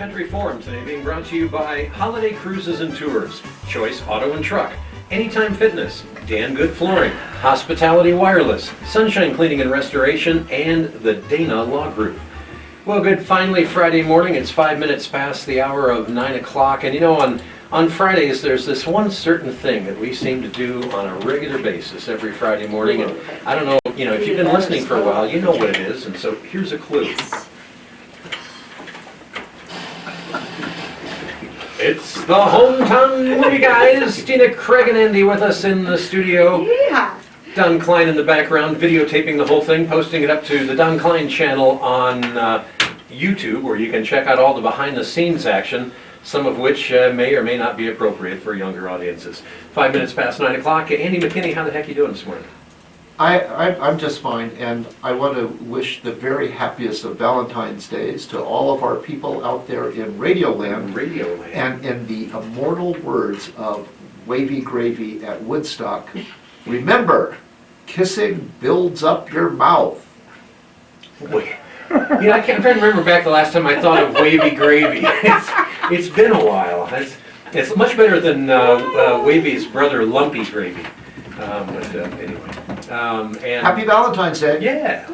Country Forum today being brought to you by Holiday Cruises and Tours, Choice Auto and Truck, Anytime Fitness, Dan Good Flooring, Hospitality Wireless, Sunshine Cleaning and Restoration, and the Dana Law Group. Well, good, finally Friday morning. It's 5 minutes past the hour of 9 o'clock, and you know, on Fridays there's this one certain thing that we seem to do on a regular basis every Friday morning, and I don't know, you know, if you've been listening for a while, you know what it is, and so here's a clue. Yes. It's the hometown movie guys, Tina, Craig, and Andy with us in the studio. Yeah. Don Cline in the background, videotaping the whole thing, posting it up to the Don Cline channel on YouTube, where you can check out all the behind-the-scenes action, some of which may or may not be appropriate for younger audiences. 5 minutes past 9 o'clock. Andy McKinney, how the heck are you doing this morning? I'm just fine, and I want to wish the very happiest of Valentine's Days to all of our people out there in Radioland. Radioland. And in the immortal words of Wavy Gravy at Woodstock, remember, kissing builds up your mouth. Wait. You know, I'm trying to remember back the last time I thought of Wavy Gravy. It's been a while. It's much better than Wavy's brother, Lumpy Gravy. But anyway. And Happy Valentine's Day. Yeah.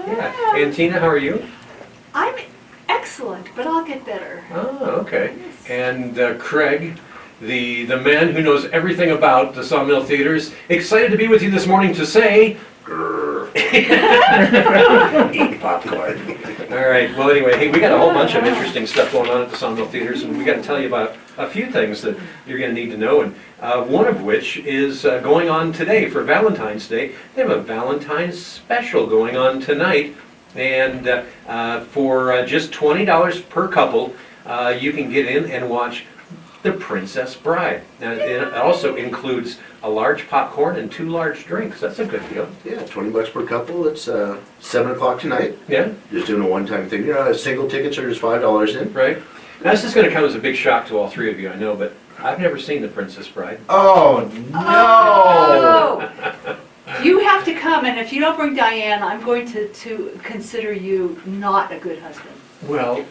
And Tina, how are you? I'm excellent, but I'll get better. Oh, okay. Yes. And Craig, the man who knows everything about the Sawmill Theaters, excited to be with you this morning to say, grrr. Eat popcorn. All right, well anyway, hey, we got a whole bunch of interesting stuff going on at the Sawmill Theaters, and we got to tell you about a few things that you're going to need to know, and one of which is going on today for Valentine's Day. They have a Valentine's special going on tonight, and for just $20 per couple, you can get in and watch The Princess Bride. Now, it also includes a large popcorn and 2 large drinks. That's a good deal. Yeah, $20 per couple. It's 7 o'clock tonight. Yeah, Just doing a one-time thing. You know, single tickets are just $5 in. right. Now, this is going to come as a big shock to all three of you, I know, but I've never seen The Princess Bride. Oh, no! Oh! You have to come, and if you don't bring Diane, I'm going to consider you not a good husband. Well,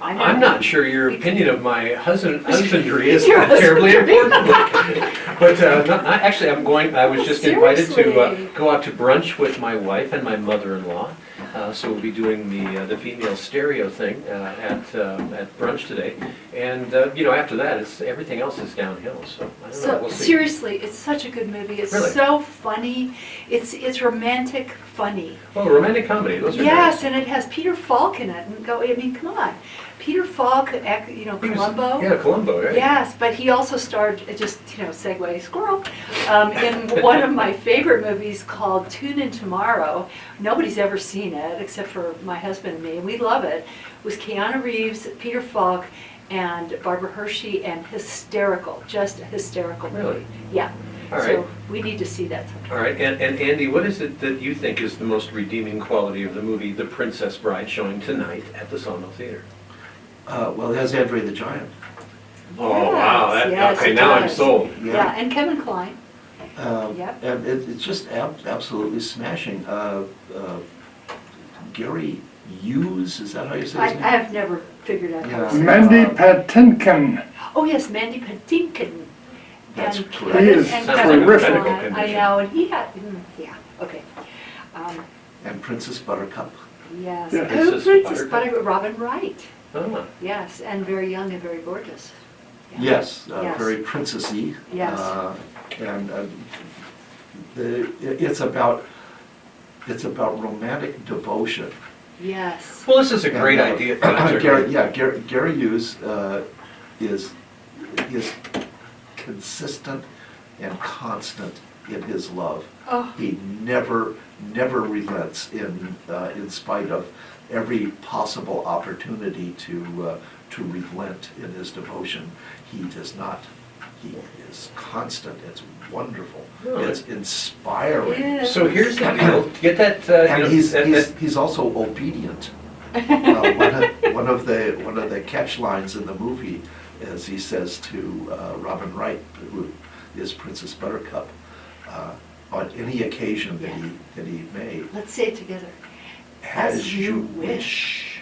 I know. I'm not sure your opinion of my husbandry is Your terribly husbandry. important. But actually, I was just invited to Seriously. go out to brunch with my wife and my mother-in-law. So we'll be doing the female stereo thing at brunch today. And you know, after that, everything else is downhill. So I don't know. We'll see. Seriously, it's such a good movie. It's Really? so funny. It's romantic funny. Oh, romantic comedy. Those are Yes, nice. and it has Peter Falk in it. And I mean, come on, Peter Falk, you know, He was- Columbo. Yeah, Columbo, right? Yes, but he also starred, just, you know, segue, squirrel, in one of my favorite movies called Tune In Tomorrow. Nobody's ever seen it except for my husband and me, and we love it. It was Keanu Reeves, Peter Falk, and Barbara Hershey, and just a hysterical movie. Really? Yeah. All right. So we need to see that sometime. All right, and Andy, what is it that you think is the most redeeming quality of the movie The Princess Bride showing tonight at the Sawmill Theater? Well, it has Andre the Giant. Oh, wow, Yes, okay, it now I'm does. sold. Yeah, and Kevin Kline. Yep. And it's just absolutely smashing. Gary Hughes, is that how you say I his name? have never figured out how to Yeah. say it. Mandy Patinkin. Oh, yes, Mandy Patinkin. That's And correct. He is and Sounds Kevin like a terrific. medical Kline. I condition. know, and he had, yeah, okay. And Princess Buttercup. Yes. Yeah. Oh, Princess Princess Buttercup. Buttercup, Robin Wright. Ah, Yes, and very young and very gorgeous. Yeah. Yes, Yes. very princessy. Yes. And it's about romantic devotion. Yes. well, this is a great And, idea. Gary Hughes is consistent and constant in his love. Oh, He never relents in spite of every possible opportunity to relent in his devotion. He does not. He is constant. It's wonderful. Really? It's inspiring. yes. So here's the deal, to get that, And you know, he's also obedient. One of the catch lines in the movie is he says to Robin Wright, who is Princess Buttercup, on any occasion that he may, Let's say it together. as you wish.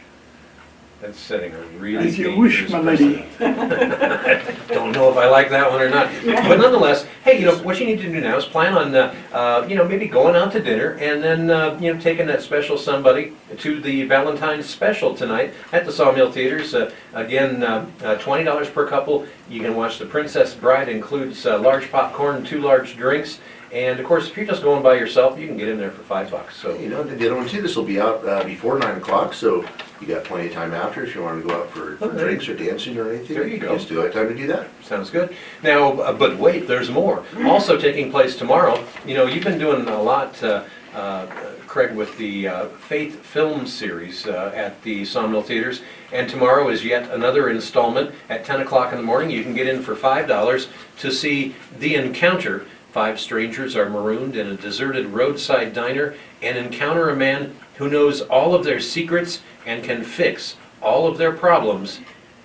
That's setting a really As you wish, dangerous my lady. precedent. Don't know if I like that one or not. But nonetheless, hey, you know, what you need to do now is plan on, you know, maybe going out to dinner and then, you know, taking that special somebody to the Valentine special tonight at the Sawmill Theaters. Again, $20 per couple. You can watch The Princess Bride. Includes large popcorn, 2 large drinks. And of course, if you're just going by yourself, you can get in there for $5. So You know, the other one too, this will be out before 9 o'clock, so you got plenty of time after if you want to go out for Okay. drinks or dancing or anything. There you go. Just do have time to do that. sounds good. Now, but wait, there's more. Also taking place tomorrow. You know, you've been doing a lot, Craig, with the Faith Film Series at the Sawmill Theaters. And tomorrow is yet another installment at 10 o'clock in the morning. You can get in for $5 to see The Encounter. 5 strangers are marooned in a deserted roadside diner and encounter a man who knows all of their secrets and can fix all of their problems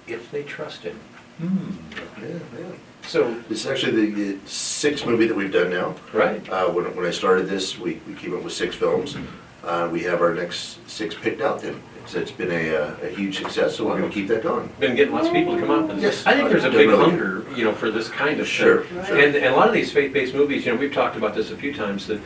if they trust him. Yeah, yeah. So, This is actually the 6th movie that we've done now. right, When I started this, we came up with 6 films. We have our next 6 picked out, and it's been a huge success, so we're going to keep that going. been getting lots of people to come up. And Yes. I think there's a big Definitely. hunger, you know, for this kind of Sure, thing. sure. And a lot of these faith-based movies, you know, we've talked about this a few times, that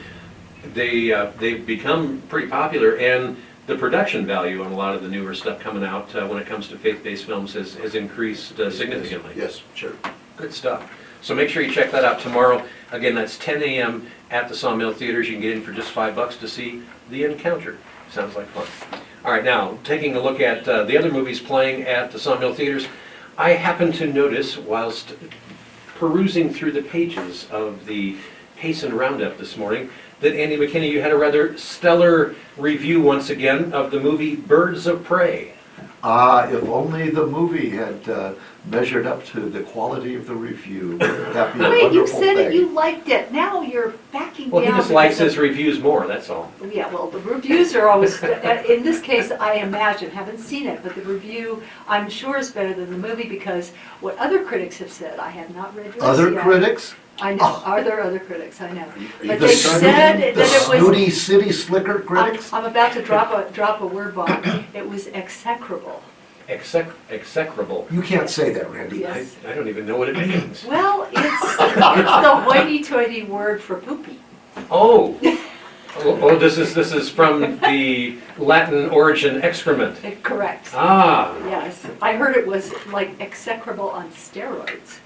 they've become pretty popular, and the production value on a lot of the newer stuff coming out when it comes to faith-based films has increased significantly. Yes, sure. Good stuff. So make sure you check that out tomorrow. Again, that's 10 a.m. at the Sawmill Theaters. You can get in for just $5 to see The Encounter. Sounds like fun. All right, now, taking a look at the other movies playing at the Sawmill Theaters, I happened to notice whilst perusing through the pages of the Payson Roundup this morning that, Andy McKinney, you had a rather stellar review once again of the movie Birds of Prey. If only the movie had measured up to the quality of the review. Wouldn't that be a Wait, you wonderful said it, thing? you liked it, now you're backing down. Well, he just likes because his reviews more, that's all. Yeah, well, the reviews are always, in this case, I imagine, haven't seen it, but the review, I'm sure, is better than the movie, because what other critics have said, I have not read yours Other yet. critics? I know, are there other critics, I know. you But the they snooty- said that The it was, snooty city slicker critics? I'm about to drop a word bomb, it was execrable. Execrable. You can't say that, Randy. Yes. I don't even know what it means. Well, it's the hoity-toity word for poopy. Oh, oh, this is from the Latin origin excrement. Correct. Ah, Yes, I heard it was like execrable on steroids.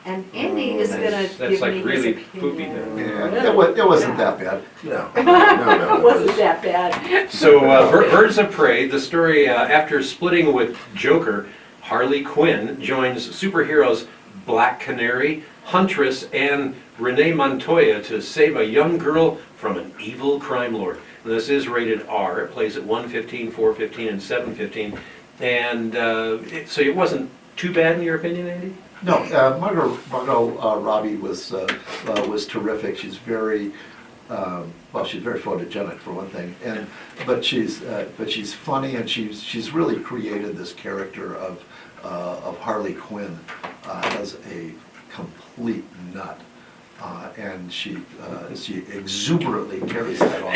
And Andy is gonna that's give like me really his poopy opinion. then. Yeah, it wasn't that bad. No, It wasn't that bad. So, Birds of Prey, the story after splitting with Joker, Harley Quinn joins superheroes Black Canary, Huntress, and Renee Montoya to save a young girl from an evil crime lord. And this is rated R. It plays at 1:15, 4:15, and 7:15. And so it wasn't too bad in your opinion, Andy? No, Margot Robbie was terrific. She's very, she's very photogenic for one thing, but she's funny, and she's really created this character of Harley Quinn as a complete nut, and she exuberantly carries that on.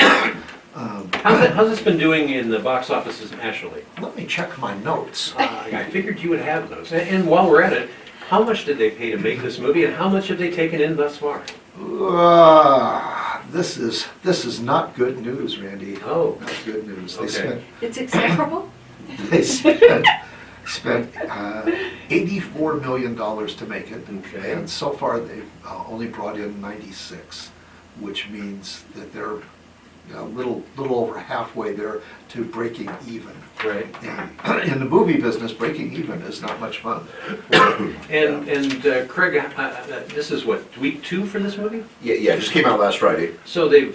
How's this been doing in the box offices nationally? Let me check my notes. I figured you would have those. And while we're at it, how much did they pay to make this movie, and how much have they taken in thus far? This is not good news, Randy. Oh. Not good news. Okay. It's execrable? They spent $84 million to make it, Okay. and so far they've only brought in 96, which means that they're a little over halfway there to breaking even. Right. And in the movie business, breaking even is not much fun. And Craig, this is what, week 2 for this movie? Yeah, it just came out last Friday. So they're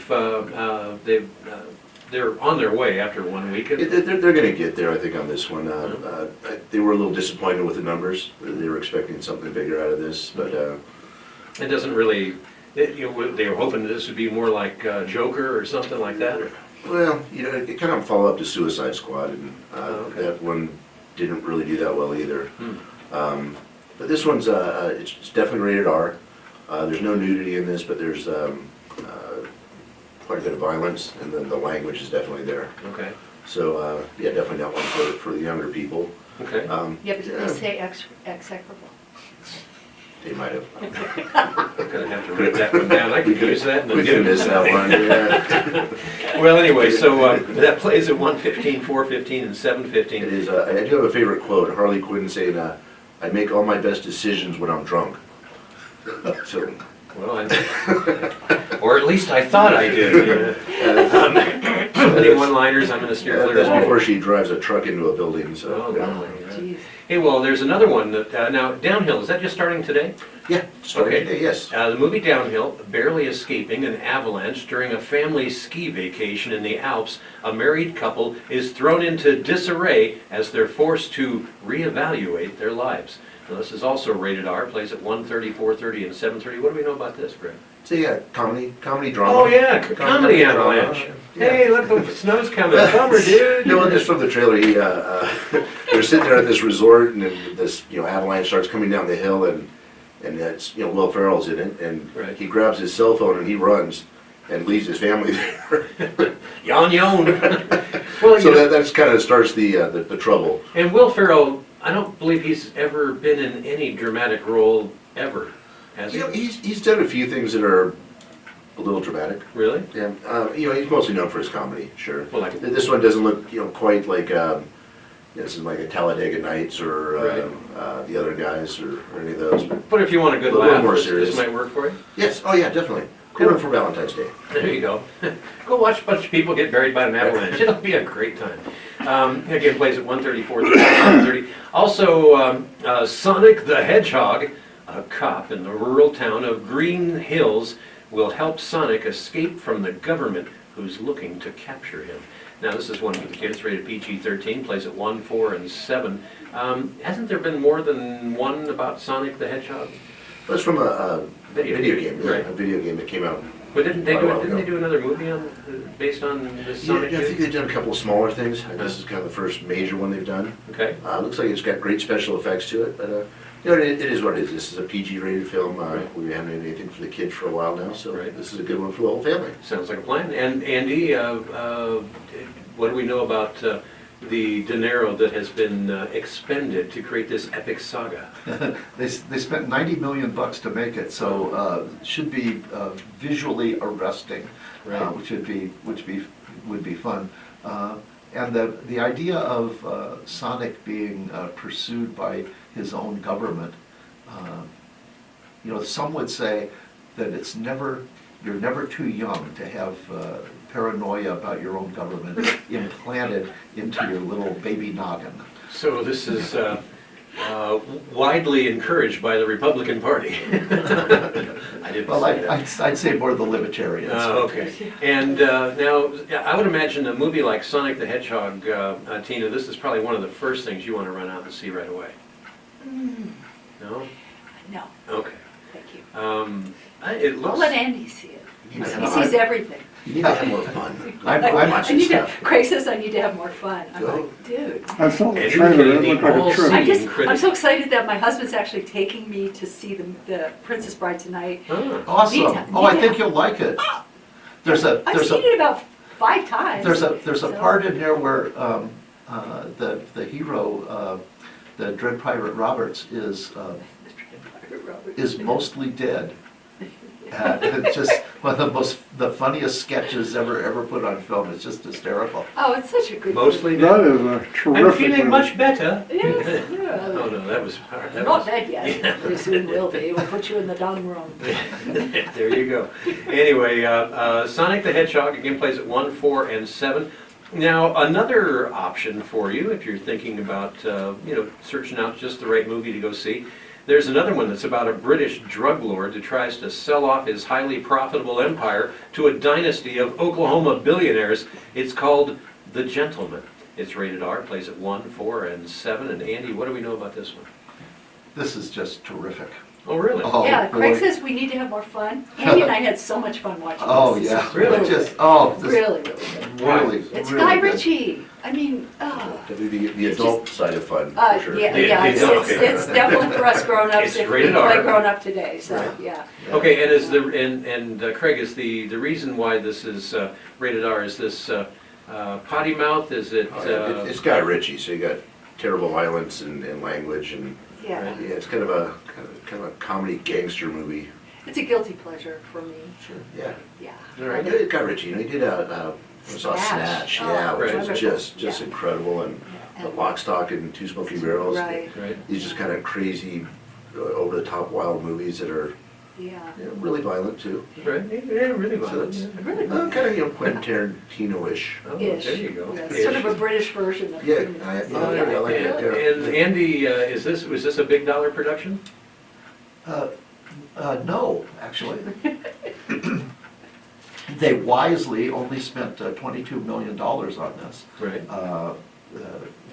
on their way after 1 week. They're going to get there, I think, on this one. They were a little disappointed with the numbers. They were expecting something bigger out of this, but It doesn't really, they were hoping this would be more like Joker or something like that, or? well, it kind of follow up to Suicide Squad, and Okay. that one didn't really do that well either. But this one's it's definitely rated R. There's no nudity in this, but there's quite a bit of violence, and then the language is definitely there. Okay. So, yeah, definitely not one for the younger people. Okay. Yeah, but did they say execrable? They might have. I'm gonna have to write that one down. I could use that in the We could miss news. that one, yeah. Well, anyway, so that plays at 1:15, 4:15, and It 7:15. is, I do have a favorite quote, Harley Quinn saying, I make all my best decisions when I'm drunk. So, Well, or at least I thought I did. Yeah. So many one-liners, I'm gonna steer clear that's of. before she drives a truck into a building, so. Oh, yeah. really? Yeah. Jeez. Hey, well, there's another one that, now, Downhill, is that just starting today? Yeah, starting Okay. today, yes. The movie Downhill, barely escaping an avalanche during a family ski vacation in the Alps, a married couple is thrown into disarray as they're forced to reevaluate their lives. Now, this is also rated R, plays at 1:30, 4:30, and 7:30. What do we know about this, Greg? So, yeah, comedy drama. Oh, yeah, comedy drama. avalanche. Yeah. Hey, look, the snow's coming. Bummer, dude. No, just from the trailer, they're sitting there at this resort, and then this, avalanche starts coming down the hill, and that's, Will Ferrell's in it, and Right. he grabs his cell phone and he runs and leaves his family there. Yon yon. Well, So you know, that's kind of starts the trouble. and Will Ferrell, I don't believe he's ever been in any dramatic role ever, has he? He's done a few things that are a little dramatic. Really? Yeah, he's mostly known for his comedy, sure. Well, like- This one doesn't look, quite like, this is like a Talladega Nights or the other guys or any of those. But if you want a good A little laugh, more this serious. might work for you. Yes, oh yeah, definitely. Cool. Good one for Valentine's Day. There you go. Go watch a bunch of people get buried by an avalanche. It'll be a great time. Again, plays at 1:30, 4:30, 5:30. Also, Sonic the Hedgehog, a cop in the rural town of Green Hills, will help Sonic escape from the government who's looking to capture him. Now, this is one for the kids, rated PG-13, plays at 1, 4, and 7. Hasn't there been more than one about Sonic the Hedgehog? That's from a Video video game, game, yeah, right. a video game that came out. But didn't they Quite a while didn't they ago. do another movie on based on this Yeah, Sonic I think game? they've done a couple of smaller things. This is kind of the first major one they've done. Okay. Looks like it's got great special effects to it, but it is what it is. This is a PG-rated film. Right. We haven't had anything for the kids for a while now, so Right. this is a good one for the whole family. Sounds like a plan. And Andy, what do we know about the dinero that has been expended to create this epic saga? They spent $90 million to make it, so should be visually arresting, Right. which would be fun. And the idea of Sonic being pursued by his own government, some would say that you're never too young to have paranoia about your own government implanted into your little baby noggin. So this is widely encouraged by the Republican Party. I didn't Well, say that. I'd say more the libertarians. Okay. And now, I would imagine a movie like Sonic the Hedgehog, Tina, this is probably one of the first things you want to run out and see right away. No? No, Okay. thank you. It I'll looks... let Andy see it. You need to He have- sees everything. You need to have more fun. I'm I watching need to, stuff. Craig says I need to have more fun. I'm Go. like, dude. I saw the And trailer, it the looked like whole a trip. scene. I'm so excited that my husband's actually taking me to see the Princess Bride tonight. Ah. Awesome. Nita, Oh, I Nita. think you'll like it. There's a I've there's seen a it about 5 times. there's a So- part in there where the hero, the Dread Pirate Roberts, is mostly dead. It's just one of the funniest sketches ever put on film. It's just hysterical. Oh, it's such a good. Mostly That dead. is a I'm terrific feeling movie. much better. Yeah, Oh, no, that was... I'm not dead yet. We soon will be. We'll put you in the dung room. There you go. Anyway, Sonic the Hedgehog again plays at 1, 4, and 7. Now, another option for you, if you're thinking about, searching out just the right movie to go see, there's another one that's about a British drug lord who tries to sell off his highly profitable empire to a dynasty of Oklahoma billionaires. It's called The Gentleman. It's rated R, plays at 1, 4, and 7. And Andy, what do we know about this one? This is just terrific. Oh, really? Oh, Yeah, Craig boy. says we need to have more fun. Andy and I had so much fun watching Oh this. yeah, Really? This Really, really good. really, It's really Guy good. Ritchie. I mean, oh. Definitely the adult side of fun, Yeah, for sure. yeah, it's definitely for us grown-ups It's if we rated R. play grown-up today, so, Right. yeah. Okay, and Craig, is the reason why this is rated R is this potty mouth? Is it? It's Guy Ritchie, so you got terrible violence and language and, Yeah, yeah, it's kind of a comedy gangster movie. it's a guilty pleasure for me, Sure. Yeah. yeah. All right. Yeah, Guy Ritchie, he did Snatch, yeah, Oh, which was wonderful. just Yeah. incredible, and Yeah. Lock, Stock, and Two Smoking Barrels. Right, Right. These just kind of crazy, over-the-top wild movies that are, yeah. really violent too. Right. Yeah, really So violent. it's Yeah. Really kind of, Quentin Tarantino-ish. Oh, Ish. there you go. Yeah, Ish. sort of a British version of. Yeah, Critic. I And, like it, yeah. and Andy, was this a big dollar production? No, actually. They wisely only spent $22 million on this. Right.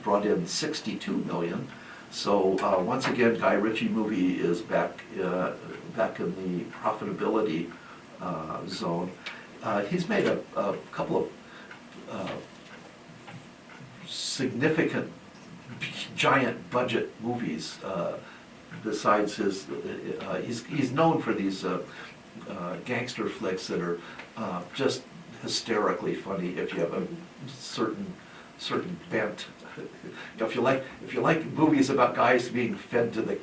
Brought in 62 million. So once again, Guy Ritchie movie is back in the profitability zone. He's made a couple of significant, giant budget movies. Besides his, he's known for these gangster flicks that are just hysterically funny if you have a certain bent. If you like movies about guys being fed to the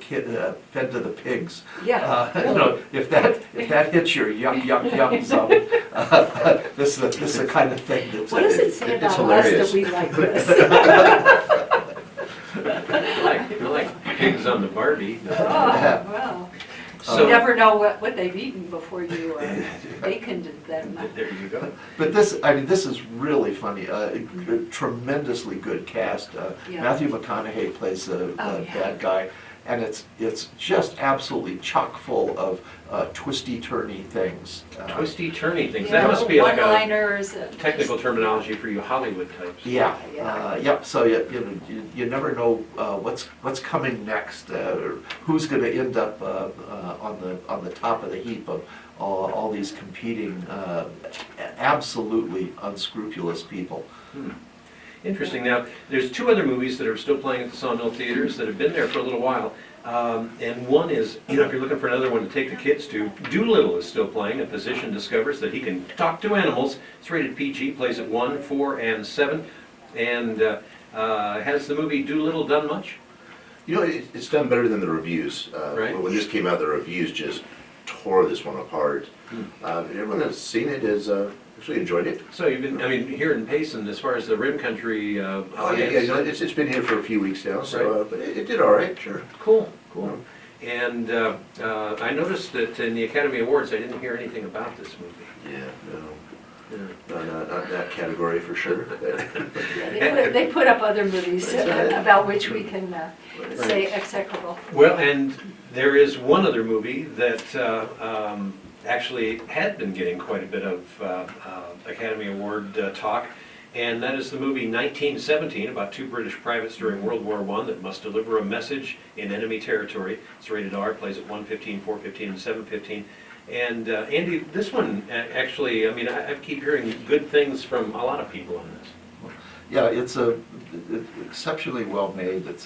pigs, Yeah. you know, if that hits your yuck zone, this is the kind of thing that's. What does it say It's about us hilarious. that we like this? I like pigs on the Barbie. Oh, wow. So- You never know what they've eaten before you baconed them. There you go. But this is really funny. A tremendously good cast. Yeah. Matthew McConaughey plays a yeah. bad guy, and it's just absolutely chock full of twisty-turny things. Twisty-turny things. Yeah, That must be like a one-liners and technical terminology for you Hollywood types. Yeah, Yeah. yep. So you never know what's coming next, or who's going to end up on the top of the heap of all these competing, absolutely unscrupulous people. Interesting. Now, there's two other movies that are still playing at the Sawmill Theaters that have been there for a little while. And one is, if you're looking for another one to take the kids to, Doolittle is still playing. A physician discovers that he can talk to animals. It's rated PG, plays at 1, 4, and 7. And has the movie Doolittle done much? You know, it's done better than the reviews. Right. When this came out, the reviews just tore this one apart. Everyone that's seen it has actually enjoyed it. So you've been, here in Payson, as far as the Rim Country Oh, yeah, audience. yeah, you know, it's been here for a few weeks now, so, but it did all right, sure. Cool. And I noticed that in the Academy Awards, I didn't hear anything about this movie. Yeah, no, Yeah. not that category for sure. Yeah, they put up other movies about which we can say execrable. Well, and there is one other movie that actually had been getting quite a bit of Academy Award talk, and that is the movie 1917, about two British privates during World War I that must deliver a message in enemy territory. It's rated R, plays at 1:15, 4:15, and 7:15. And Andy, this one actually, I keep hearing good things from a lot of people on this. Yeah, it's exceptionally well made. It's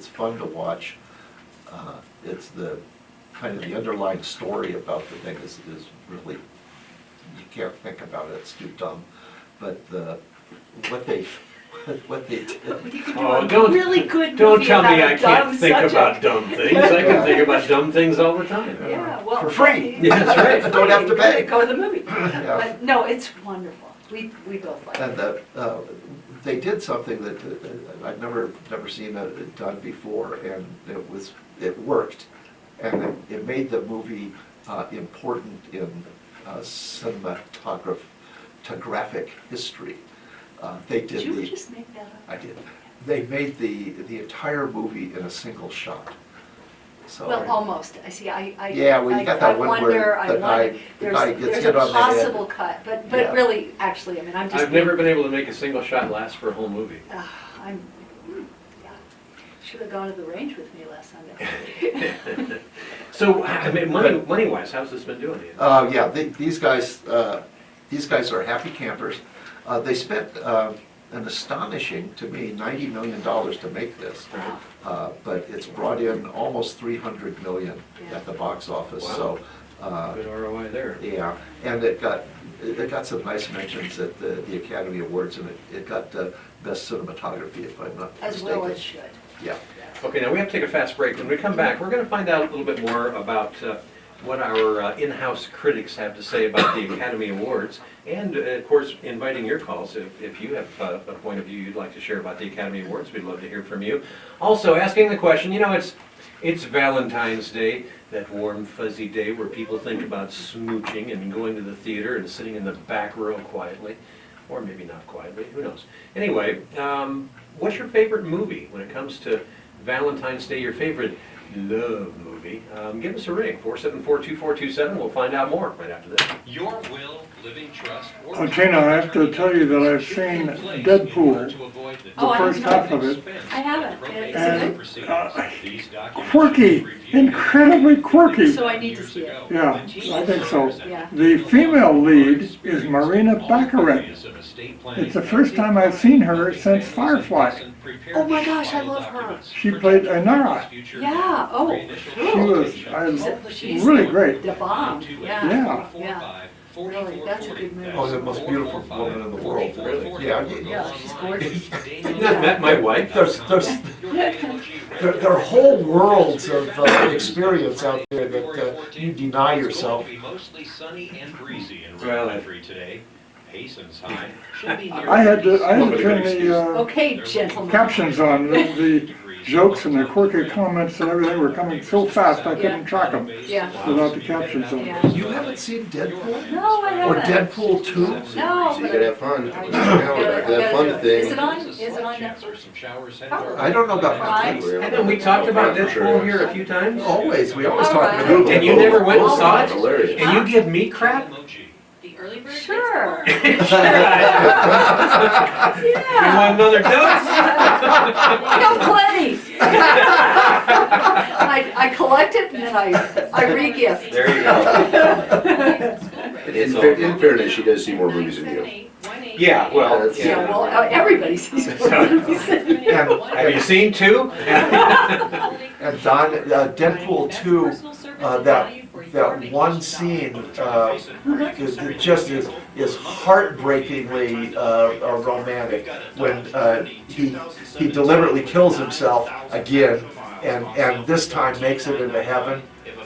fun to watch. It's the kind of the underlying story about the thing is really, you can't think about it. It's too dumb. But what they did. You could do Oh, a really good Don't movie tell me about I a can't dumb think subject. about dumb things. I can think about dumb things all the time. Yeah, well. For free. Yeah, that's right. Don't have to pay. Go to the movie. But no, it's wonderful. We both like And it. they did something that I've never seen it done before, and it worked, and it made the movie important in cinematographic history. They did Did you just make that up? I did. They made the entire movie in a single shot. So. Well, almost. I see. Yeah, well, you got that one where the guy gets there's hit a on the head. possible cut, but Yeah. really, actually, I'm just. I've never been able to make a single shot last for a whole movie. Yeah. Should have gone to the range with me last Sunday. So, money-wise, how's this been doing? Yeah, these guys are happy campers. They spent an astonishing, to me, $90 million to make this. But it's brought in almost $300 million Yeah. at the box office. Wow. So Good ROI there. Yeah, and it got some nice mentions at the Academy Awards, and it got Best Cinematography, if I'm not As mistaken. well it should. Yeah. Okay, now we have to take a fast break. When we come back, we're going to find out a little bit more about what our in-house critics have to say about the Academy Awards, and of course, inviting your calls if you have a point of view you'd like to share about the Academy Awards. We'd love to hear from you. Also, asking the question, it's Valentine's Day, that warm, fuzzy day where people think about smooching and going to the theater and sitting in the back row quietly, or maybe not quietly, who knows. Anyway, what's your favorite movie when it comes to Valentine's Day, your favorite love movie? Give us a ring, 474-2427. We'll find out more right after this. Your will, living trust, or Tina, I have to tell you that I've seen Deadpool, Oh, I first half of it, I haven't. and Is quirky, incredibly quirky. So I need to see it. Yeah, I think so. Yeah. The female lead is Marina Baccarat. It's the first time I've seen her since Firefly. Oh my gosh, I love her. She played Inara. Yeah, oh, She's really great. the bomb, yeah. Yeah. Yeah. Really, that's a good movie. Oh, the most beautiful woman in the world, really. Yeah, Yeah, she's gorgeous. You've not met my wife? there are whole worlds of experience out there that you deny yourself. Mostly sunny and breezy in Well, country today. Payson's high. Should be near I had to turn the Okay, gentlemen. captions on. The jokes and the quirky comments and everything were coming so fast I couldn't track them Yeah. without the captions on. Yeah. You haven't seen Deadpool? No, I Or haven't. Deadpool 2? No. So you gotta have fun. I- Have fun Is thing. it on, is it on Netflix? some showers headed Oh. our I don't know about Right. Netflix. Haven't we talked about Deadpool here a few times? Always, we always All talk right. about it. And you never went and saw it? Hilarious. And you give me crap? emoji. The early bird Sure. You Yeah. want another dose? I got plenty. I collect it and then I re-gift. There you go. In fairness, she does see more movies than you. Yeah, well, That's- Yeah, well, everybody sees movies. Have you seen two? And Don, Deadpool 2, that one scene is heartbreakingly romantic when he deliberately kills himself again and this time makes it into heaven.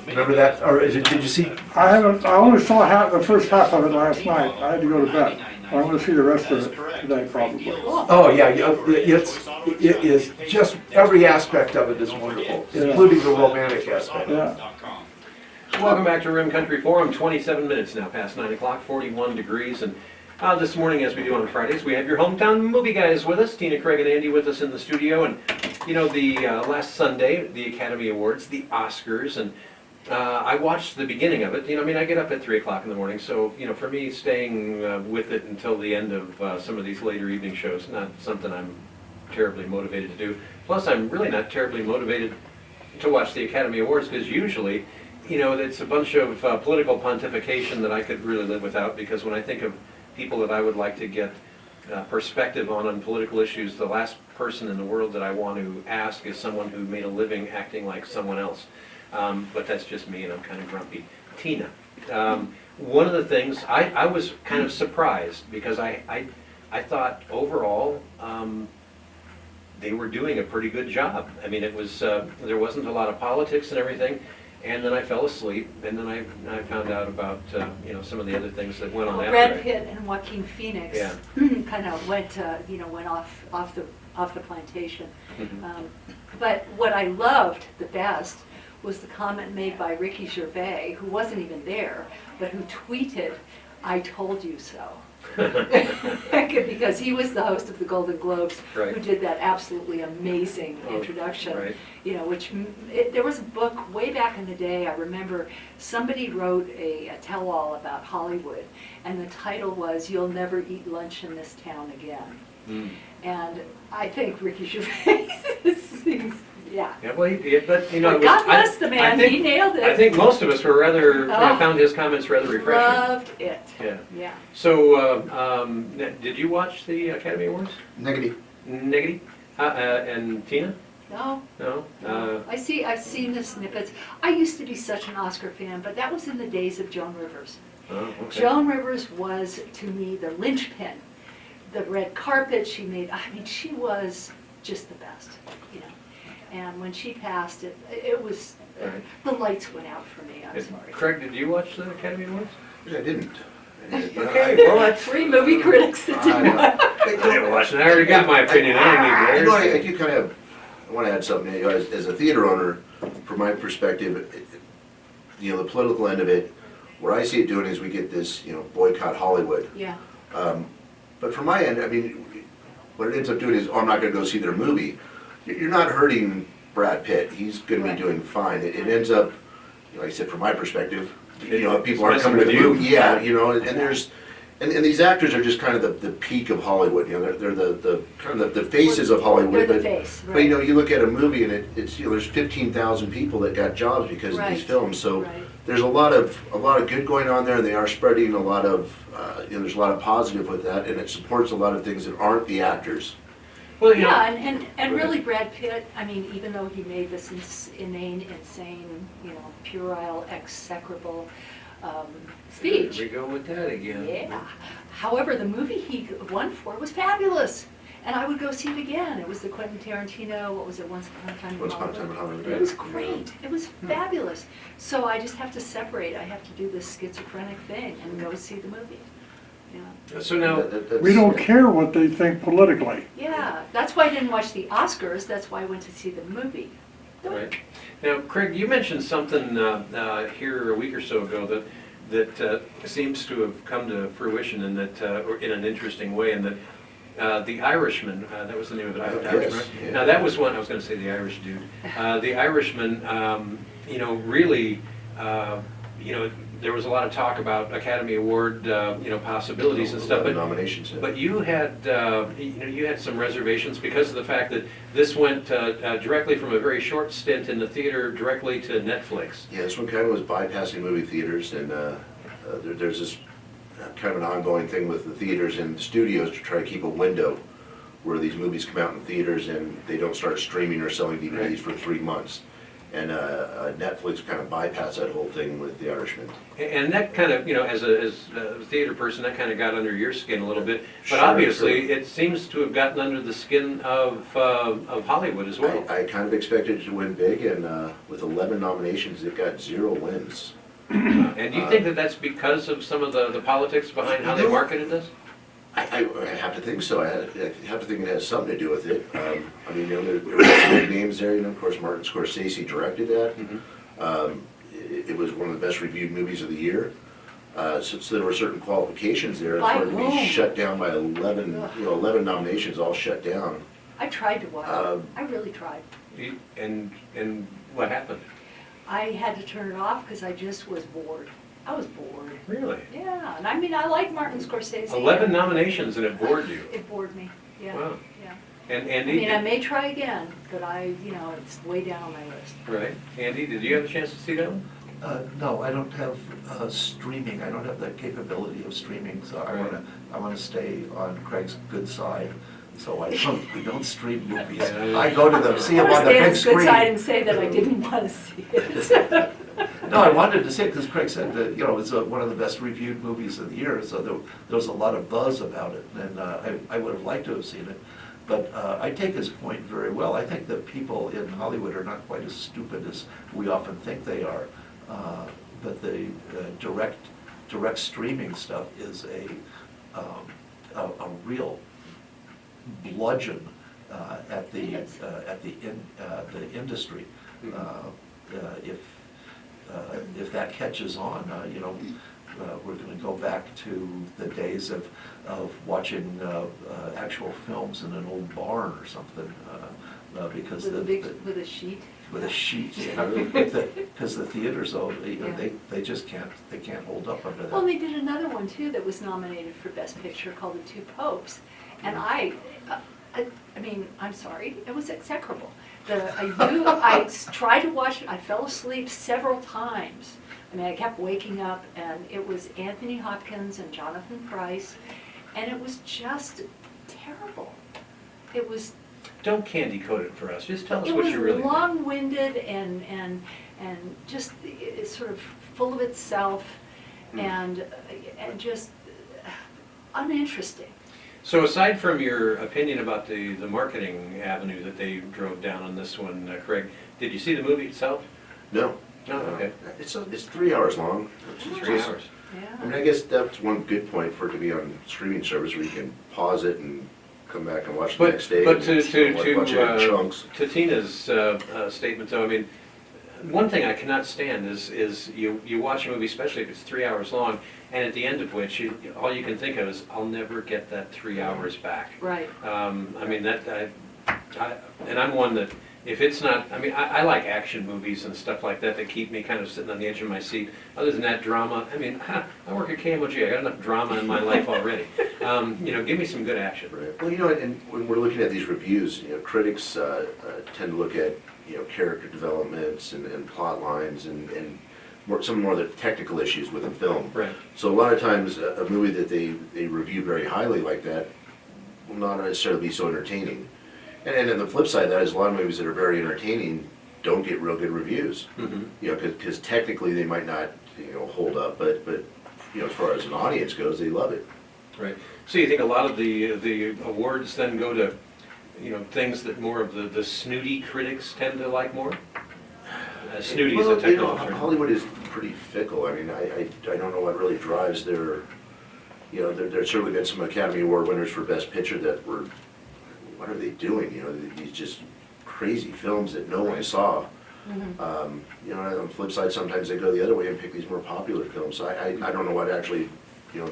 Remember that? Or did you see? I only saw the first half of it last night. I had to go to bed. I'm going to see the rest of it today probably. Oh yeah, it is just every aspect of it is wonderful, including the romantic aspect. Yeah. Welcome back to Rim Country Forum. 27 minutes now past 9 o'clock, 41 degrees. And this morning, as we do on Fridays, we have your hometown movie guys with us. Tina, Craig, and Andy with us in the studio. And the last Sunday, the Academy Awards, the Oscars, and I watched the beginning of it. I get up at 3 o'clock in the morning, so for me, staying with it until the end of some of these later evening shows, not something I'm terribly motivated to do. Plus, I'm really not terribly motivated to watch the Academy Awards because usually, it's a bunch of political pontification that I could really live without, because when I think of people that I would like to get perspective on political issues, the last person in the world that I want to ask is someone who made a living acting like someone else. But that's just me, and I'm kind of grumpy. Tina, one of the things, I was kind of surprised because I thought overall they were doing a pretty good job. It was there wasn't a lot of politics and everything, and then I fell asleep, and then I found out about some of the other things that went on after. Brad Pitt and Joaquin Phoenix Yeah. kind of went off the plantation. Mhm. But what I loved the best was the comment made by Ricky Gervais, who wasn't even there, but who tweeted, "I told you so." Because he was the host of the Golden Globes, Right. who did that absolutely amazing Oh, introduction. right. There was a book way back in the day, I remember somebody wrote a tell-all about Hollywood, and the title was "You'll Never Eat Lunch in This Town Again." Mm. And I think Ricky Gervais is, yeah. Yeah, well, but But God bless the man, he nailed it. I think most of us were rather Oh. found his comments rather refreshing. Loved it. Yeah. Yeah. So, did you watch the Academy Awards? Negative. Negative. And Tina? No, No? I've seen the snippets. I used to be such an Oscar fan, but that was in the days of Joan Rivers. Oh, okay. Joan Rivers was, to me, the linchpin. The red carpet she made, she was just the best, you know. And when she passed, it was, Right. the lights went out for me, I'm sorry. Craig, did you watch the Academy Awards? I didn't. Okay, well, that's... Three movie critics that didn't watch. I didn't watch it. I already got my opinion. I don't need You know, I theirs. do kind of, I want to add something, you know, as a theater owner, from my perspective, you know, the political end of it, what I see it doing is we get this, you know, boycott Hollywood. Yeah, But from my end, I mean, what it ends up doing is, oh, I'm not gonna go see their movie. You're not hurting Brad Pitt, he's gonna be Right. doing fine. It ends up, you know, like I said, from my perspective, you know, It's people aren't messing coming to with the you. movie, yeah, you know, and there's, and these actors are just kind of the peak of Hollywood, you know, they're the kind of the faces of Hollywood. they're the but- face, But you know, right. you look at a movie and it's, you know, there's 15,000 people that got jobs because of Right. these films, so Right. there's a lot of good going on there, and they are spreading a lot of, you know, there's a lot of positive with that, and it supports a lot of things that aren't the actors. Well, you know, Yeah, and really Brad Pitt, even though he made this inane, insane, puerile, execrable speech. Here we go with that again. Yeah. However, the movie he won for was fabulous. And I would go see it again. It was the Quentin Tarantino, what was it, Once Upon a Time in Once Upon a Hollywood? Time in Hollywood. It was yeah. great. It was fabulous. So I just have to separate. I have to do this schizophrenic thing and go see the movie. Yeah. So now, We don't care what they think politically. Yeah, that's why I didn't watch the Oscars. That's why I went to see the movie. right. Now, Craig, you mentioned something here a week or so ago that seems to have come to fruition and that, or in an interesting way, and that The Irishman, that was the name of it, Irishman, Yes, right? yeah. Now, that was one, I was gonna say The Irish Dude. The Irishman, really, there was a lot of talk about Academy Award, possibilities and stuff, 11 but nominations. But you had, you had some reservations because of the fact that this went directly from a very short stint in the theater directly to Netflix. Yeah, this one kind of was bypassing movie theaters, and there's this kind of an ongoing thing with the theaters and the studios to try to keep a window where these movies come out in theaters and they don't start streaming or selling DVDs Right. for 3 months. And Netflix kind of bypassed that whole thing with The Irishman. And that kind of, as a theater person, that kind of got under your skin a little bit. But Sure, obviously, it seems to have gotten under the skin of Hollywood as well. I kind of expected it to win big, and with 11 nominations, it got 0 wins. And do you think that that's because of some of the politics behind how they marketed this? I have to think so. I have to think it has something to do with it. There were some big names there. Of course, Martin Scorsese directed that. It was one of the best reviewed movies of the year. So there were certain qualifications there By for it to be whom? shut down by 11. Ugh. 11 nominations all shut down. I tried to watch it. I really tried. And what happened? I had to turn it off because I just was bored. I was bored. Really? Yeah, and I like Martin Scorsese. 11 nominations and it bored you? It bored me, yeah. Wow. Yeah. And I Andy? mean, I may try again, but it's way down on my list. Right. Andy, did you have a chance to see that one? No, I don't have streaming. I don't have that capability of streaming, so Right. I wanna stay on Craig's good side. So we don't stream movies. Yeah. I go to them, see them I'm on the gonna big stand on the good side and screen. say that I didn't want to see it. No, I wanted to say it because Craig said that, it was one of the best reviewed movies of the year, so there was a lot of buzz about it, and I would have liked to have seen it. But I take his point very well. I think that people in Hollywood are not quite as stupid as we often think they are. But the direct streaming stuff is a real bludgeon at the industry. If that catches on, we're going to go back to the days of watching actual films in an old barn or something, because With a sheet. with a sheet, because the theaters, they just can't hold up under Well, that. they did another one too that was nominated for Best Picture called The Two Popes. And I'm sorry, it was execrable. I tried to watch it, I fell asleep several times. I kept waking up, and it was Anthony Hopkins and Jonathan Pryce, and it was just terrible. It was Don't candy coat it for us. Just tell us It what was you really think. long-winded and just it's sort of full of itself and just uninteresting. So aside from your opinion about the marketing avenue that they drove down on this one, Craig, did you see the movie itself? No. No, okay. It's 3 hours long. which is 3 just- hours. I mean, Yeah. I guess that's one good point for it to be on streaming service where you can pause it and come back and watch the next day. But and to watch it in chunks. Tina's statement though, I mean, one thing I cannot stand is you watch a movie, especially if it's 3 hours long, and at the end of which all you can think of is, I'll never get that 3 hours back. Right. I mean, and I'm one that, if it's not, I mean, I like action movies and stuff like that keep me kind of sitting on the edge of my seat. Other than that, drama, I mean, I work at KMOG, I got enough drama in my life already. Give me some good action. Right. Well, and when we're looking at these reviews, critics tend to look at, character developments and plot lines and some more of the technical issues within film. Right. So a lot of times, a movie that they review very highly like that will not necessarily be so entertaining. And then the flip side of that is a lot of movies that are very entertaining don't get real good reviews. Mhm. Because technically they might not, hold up, but as far as an audience goes, they love it. Right. So you think a lot of the awards then go to, things that more of the snooty critics tend to like more? Snooty is a technical term. Hollywood is pretty fickle. I mean, I don't know what really drives their, there's certainly been some Academy Award winners for Best Picture that were, what are they doing? These just crazy films that no one saw. On the flip side, sometimes they go the other way and pick these more popular films. So I don't know what actually,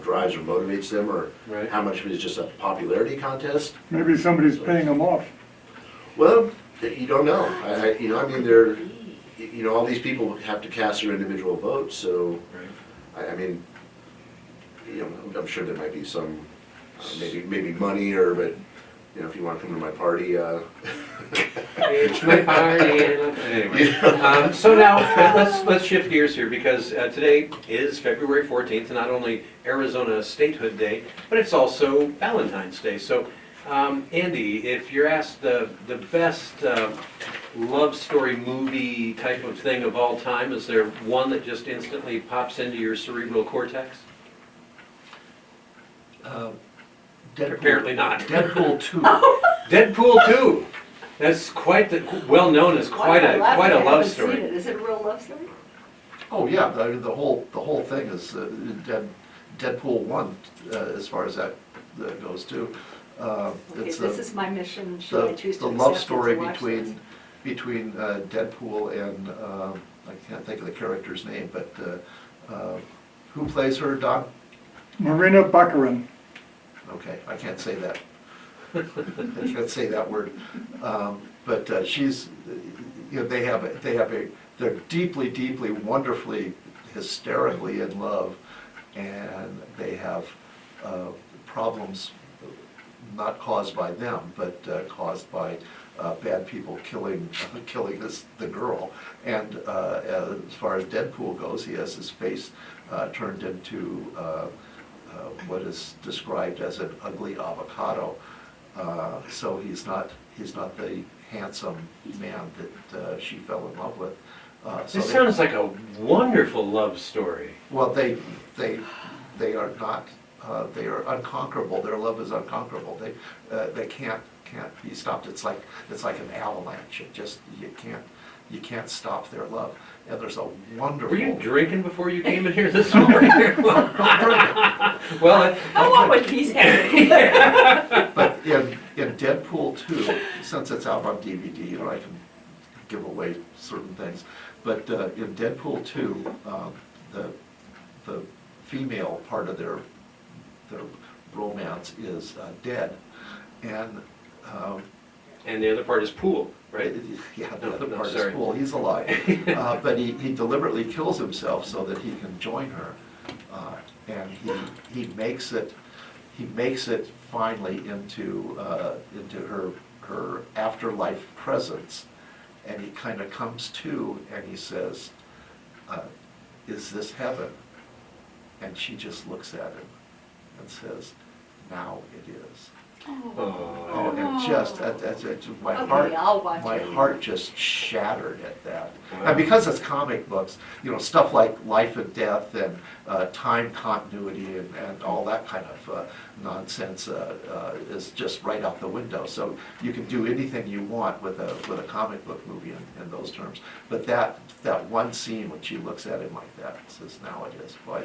drives or motivates them, or Right. how much of it is just a popularity contest. Maybe somebody's paying them off. Well, you don't know. I mean, they're, all these people have to cast their individual votes, so, Right. I mean, I'm sure there might be some, maybe money, but, if you want to come to my party, It's my party. Anyway, so now let's shift gears here because today is February 14th, and not only Arizona Statehood Day, but it's also Valentine's Day. So, Andy, if you're asked the best love story movie type of thing of all time, is there one that just instantly pops into your cerebral cortex? Deadpool, Apparently not. Deadpool 2. Deadpool 2. That's well known as quite a love story. Is it a real love story? Oh yeah, the whole thing is Deadpool 1 as far as that goes too. Okay, It's this is my mission, should I choose to the accept love it, story to watch this? between Deadpool and I can't think of the character's name, but who plays her, Don? Marina Baccarin. Okay, I can't say that. I can't say that word. But she's, they're deeply, wonderfully, hysterically in love, and they have problems not caused by them, but caused by bad people killing the girl. And as far as Deadpool goes, he has his face turned into what is described as an ugly avocado. So he's not the handsome man that she fell in love with. This sounds like a wonderful love story. Well, they are not. They are unconquerable. Their love is unconquerable. They can't be stopped. It's like an avalanche. It just you can't stop their love. And there's a wonderful. Were you drinking before you came in here this morning? Well, I want what he's having. But in Deadpool 2, since it's out on DVD, I can give away certain things. But in Deadpool 2, the female part of their romance is dead, and the other part is pool, right? yeah, the No, other no, part sorry. is cool. He's alive, but he deliberately kills himself so that he can join her, and he makes it finally into her afterlife presence, and he kind of comes to and he says, "Is this heaven?" And she just looks at him and says, "Now it is." Oh, and just, my Okay, heart, I'll watch my it. heart just shattered at that. Wow. And because it's comic books, stuff like life and death and time continuity and all that kind of nonsense is just right out the window. So you can do anything you want with a comic book movie in those terms. But that one scene when she looks at him like that, says, now it is, boy,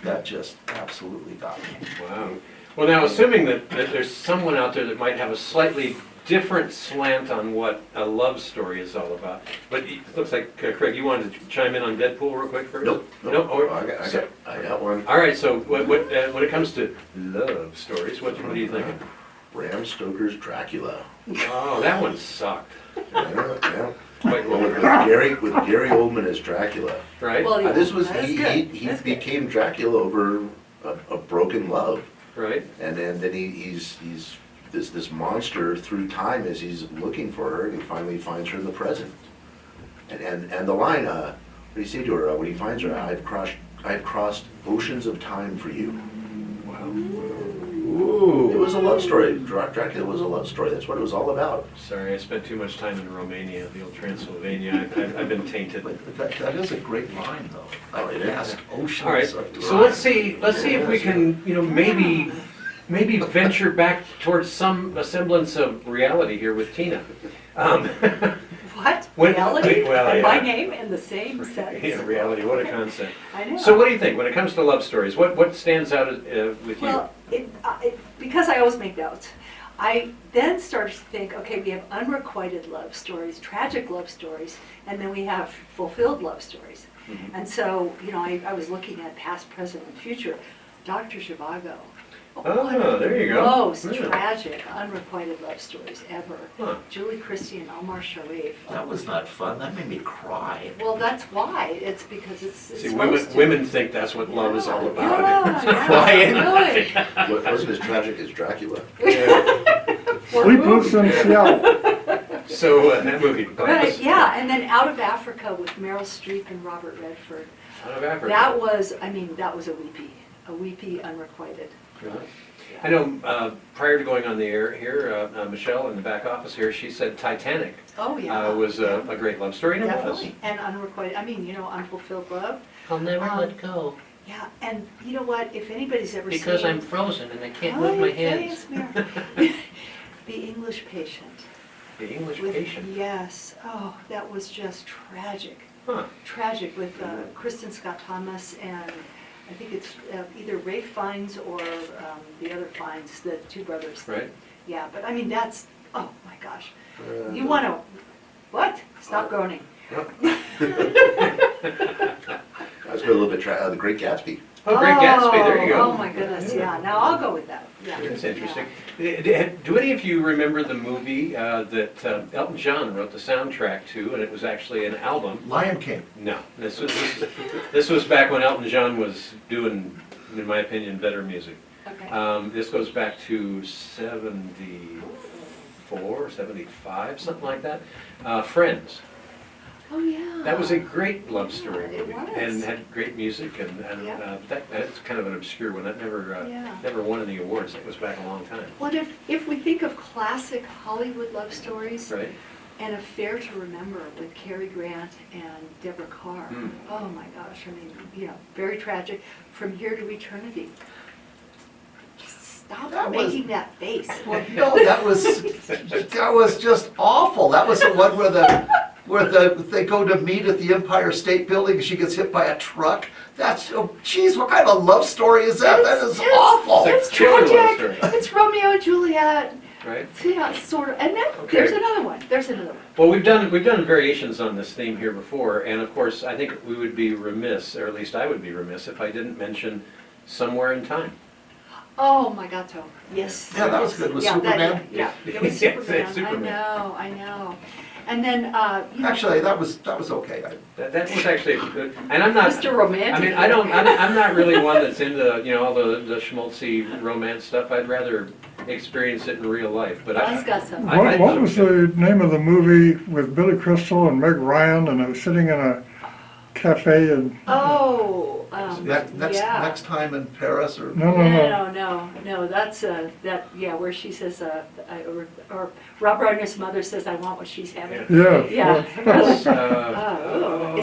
that just absolutely got me. Wow. Well, now, assuming that there's someone out there that might have a slightly different slant on what a love story is all about, but it looks like, Craig, you wanted to chime in on Deadpool real quick first? Nope. Or- I got one. All right, so when it comes to love stories, what are you thinking? Bram Stoker's Dracula. Oh, that one sucked. Yeah. Quite Well, with well, Gary Oldman as Dracula. right? Well, yeah. This was, That's he good. he That's good. became Dracula over a broken love. Right? And then he's this monster through time as he's looking for her, and he finally finds her in the present. And the line, what do you say to her when he finds her? I've crossed oceans of time for you. Wow. It was a love story. Dracula was a love story. That's what it was all about. Sorry, I spent too much time in Romania, the old Transylvania. I've been tainted. But that is a great line, though. Oh, it is. Past oceans All right, of time. so let's see if we can, maybe venture back towards some semblance of reality here with Tina. What? When- Reality? well, And yeah. my name in the same sentence? Yeah, reality, what a concept. I know. So what do you think, when it comes to love stories, what stands out with you? Well, because I always make notes, I then started to think, okay, we have unrequited love stories, tragic love stories, and then we have fulfilled love stories. Mhm. And so, I was looking at past, present, and future. Dr. Zhivago. Oh, there you go. Most Yeah. tragic, unrequited love stories ever. Huh. Julie Christie and Omar Sharif. That was not fun. That made me cry. Well, that's why. It's because it's See, supposed to. women think that's what love is all about. Yeah, Crying. really. Wasn't as tragic as Dracula. For Sleepless in movies. Seattle. So that movie, Right, Glass, yeah, and then Out of Africa with Meryl Streep and Robert Redford. Out of Africa. That was a weepy, unrequited. Really? I know, prior to going on the air here, Michelle in the back office here, she said Titanic Oh, yeah. was a great love story, and it was. Definitely, and unrequited, unfulfilled love. I'll never Um, let go Yeah, and you know what, if anybody's ever seen. because I'm frozen and I can't Oh, move my thanks, hands. Mary. The English Patient. The English with- Patient. Yes, oh, that was just tragic. Huh. Tragic with Kristen Scott Thomas and I think it's either Rafe Fiennes or the other Fiennes, the two brothers. Right? Yeah, but that's, oh my gosh. You want to, what? Stop groaning. I was going a little bit, The Great Gatsby. Oh, Great Gatsby, there you go. Oh my goodness, yeah. Now I'll go with that. Yeah. That's interesting. Do any of you remember the movie that Elton John wrote the soundtrack to, and it was actually an album? Lion King. No, this was back when Elton John was doing, in my opinion, better music. Okay. This goes back to 74, 75, something like that. Friends. Oh, yeah. That was a great love story It movie, was. and had great music, and Yeah. that's kind of an obscure one. That Yeah. never won any awards. That was back a long time. What if we think of classic Hollywood love stories, Right? An Affair to Remember with Cary Grant and Deborah Carr. Hmm. Oh my gosh, very tragic. From Here to Eternity. Stop That was- making that face. Well, no, that was just awful. That was the one where they go to meet at the Empire State Building and she gets hit by a truck. Geez, what kind of a love story is that? That is awful. It's It's a killer love tragic. story. It's Romeo and Juliet. Right? Yeah, sort of. And then Okay. there's another one. Well, we've done variations on this theme here before, and of course, I think we would be remiss, or at least I would be remiss, if I didn't mention Somewhere in Time. Oh my God, Tom. Yes. Yeah, that was good with Yeah, Superman. Yeah, it was Yes, Superman. Superman. I know. And then, Actually, that was okay. That was actually good, and I'm not. Mr. Romantic. I mean, I'm not really one that's into all the schmaltzy romance stuff. I'd rather experience it in real life. But Don's got some. What was the name of the movie with Billy Crystal and Meg Ryan and I was sitting in a cafe and Oh, Yeah. Next time in Paris or? No, that's, where she says, or Rob Reiner's mother says, I want what she's having. Yeah. Yeah. That's,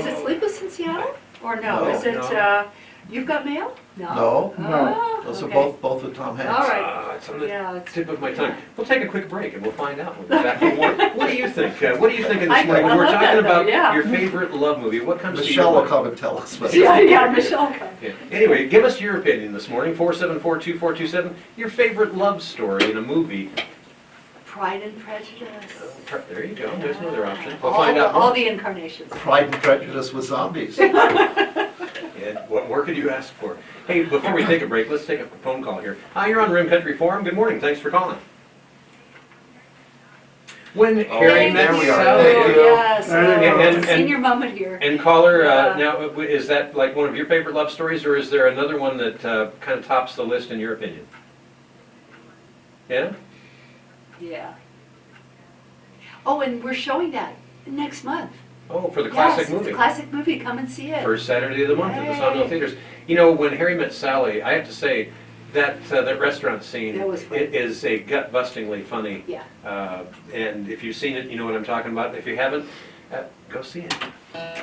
Is it Sleepless in Seattle? Or no, No. is it, No. You've Got Mail? No. Oh, Those are okay. both with Tom Hanks. All right. It's on the Yeah, it's- tip of my tongue. We'll take a quick break and we'll find out. We'll be back with more. What do you think? What are you thinking this I morning? When we're love that, talking though, about yeah. your favorite love movie, what comes to Michelle your will mind? come and tell us. but- Yeah, Michelle. Yeah. Anyway, give us your opinion this morning, 474-2427. Your favorite love story in a movie. Pride and Prejudice. There you go. There's another option. We'll All find the- out more. All the incarnations. Pride and Prejudice with zombies. And what more could you ask for? Hey, before we take a break, let's take a phone call here. Hi, you're on Rim Country Forum. Good morning. Thanks for calling. When Harry Thank met there we are. Sally. Thank you. Yes, And- senior moment here. And caller, Yeah. now, is that like one of your favorite love stories, or is there another one that kind of tops the list in your opinion? Yeah? Yeah. Oh, and we're showing that next month. Oh, for the classic Yes, it's movie. a classic movie. Come and see it. First Saturday of the month at the Yay. Sawmill Theaters. You know, when Harry met Sally, I have to say, that restaurant scene That was fun. is a gut-bustingly funny. Yeah. And if you've seen it, you know what I'm talking about. If you haven't, go see it.